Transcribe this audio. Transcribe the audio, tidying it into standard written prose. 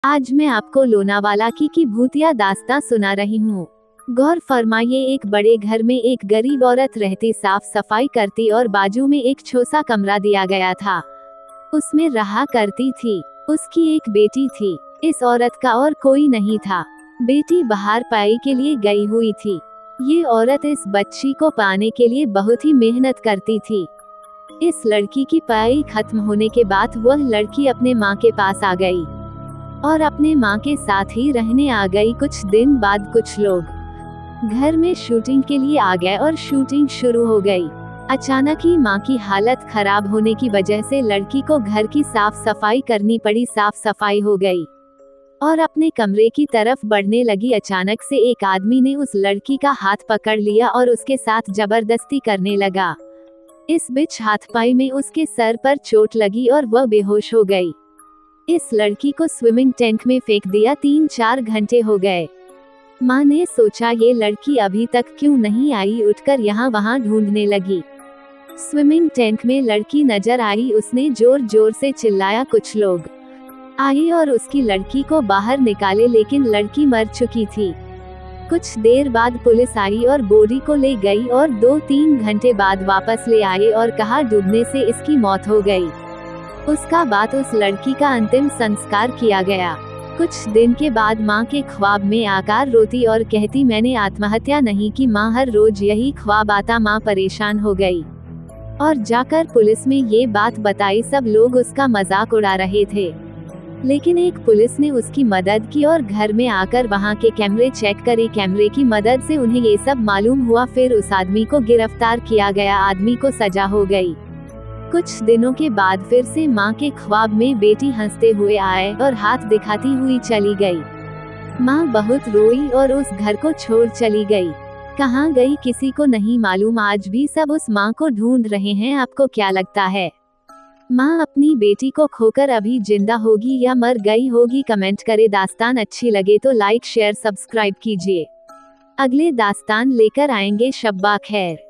आज मैं आपको लोनावाला की भूतिया दास्तां सुना रही हूँ। गौर फरमाइए, एक बड़े घर में एक गरीब औरत रहती, साफ सफाई करती और बाजू में एक छोटा कमरा दिया गया था। उसमें रहा करती थी। उसकी एक बेटी थी। इस औरत का और कोई नहीं था। बेटी बाहर पढ़ाई के लिए गई हुई थी। ये औरत इस बच्ची को पाने के लिए बहुत ही मेहनत करती थी। इस लड़की की पढ़ाई खत्म होने के बाद वह लड़की अपने माँ के पास आ गई और अपने माँ के साथ ही रहने आ गई। कुछ दिन बाद कुछ लोग घर में शूटिंग के लिए आ गए और शूटिंग शुरू हो गई। अचानक ही माँ की हालत खराब होने की वजह से लड़की को घर की साफ सफाई करनी पड़ी। साफ सफाई हो गई और अपने कमरे की तरफ बढ़ने लगी। अचानक से एक आदमी ने उस लड़की का हाथ पकड़ लिया और उसके साथ जबरदस्ती करने लगा। इस बीच हाथापाई में उसके सर पर चोट लगी और वह बेहोश हो गई। इस लड़की को स्विमिंग टैंक में फेंक दिया। 3-4 घंटे हो गए। माँ ने सोचा, ये लड़की अभी तक क्यों नहीं आई। उठकर यहाँ वहाँ ढूंढने लगी। स्विमिंग टैंक में लड़की नजर आई। उसने जोर जोर से चिल्लाया। कुछ लोग आए और उसकी लड़की को बाहर निकाले, लेकिन लड़की मर चुकी थी। कुछ देर बाद पुलिस आई और बॉडी को ले गई और 2-3 घंटे बाद वापस ले आए और कहा डूबने से इसकी मौत हो गई। उसका बाद उस लड़की का अंतिम संस्कार किया गया। कुछ दिन के बाद माँ के ख्वाब में आकर रोती और कहती, मैंने आत्महत्या नहीं की। माँ हर रोज यही ख्वाब आता। माँ परेशान हो गई और जाकर पुलिस में ये बात बताई। सब लोग उसका मजाक उड़ा रहे थे, लेकिन एक पुलिस ने उसकी मदद की और घर में आकर वहाँ के कैमरे चेक करे। कैमरे की मदद से उन्हें ये सब मालूम हुआ। फिर उस आदमी को गिरफ्तार किया गया। आदमी को सजा हो गई। कुछ दिनों के बाद फिर से माँ के ख्वाब में बेटी हंसते हुए आए और हाथ दिखाती हुई चली गई। माँ बहुत रोई और उस घर को छोड़ चली गई। कहाँ गई किसी को नहीं मालूम। आज भी सब उस माँ को ढूंढ रहे हैं। आपको क्या लगता है, माँ अपनी बेटी को खोकर अभी जिंदा होगी या मर गई होगी? कमेंट करे। दास्तान अच्छी लगे तो लाइक शेयर सब्सक्राइब कीजिए। अगले दास्तान लेकर आएंगे। शब्बा खैर।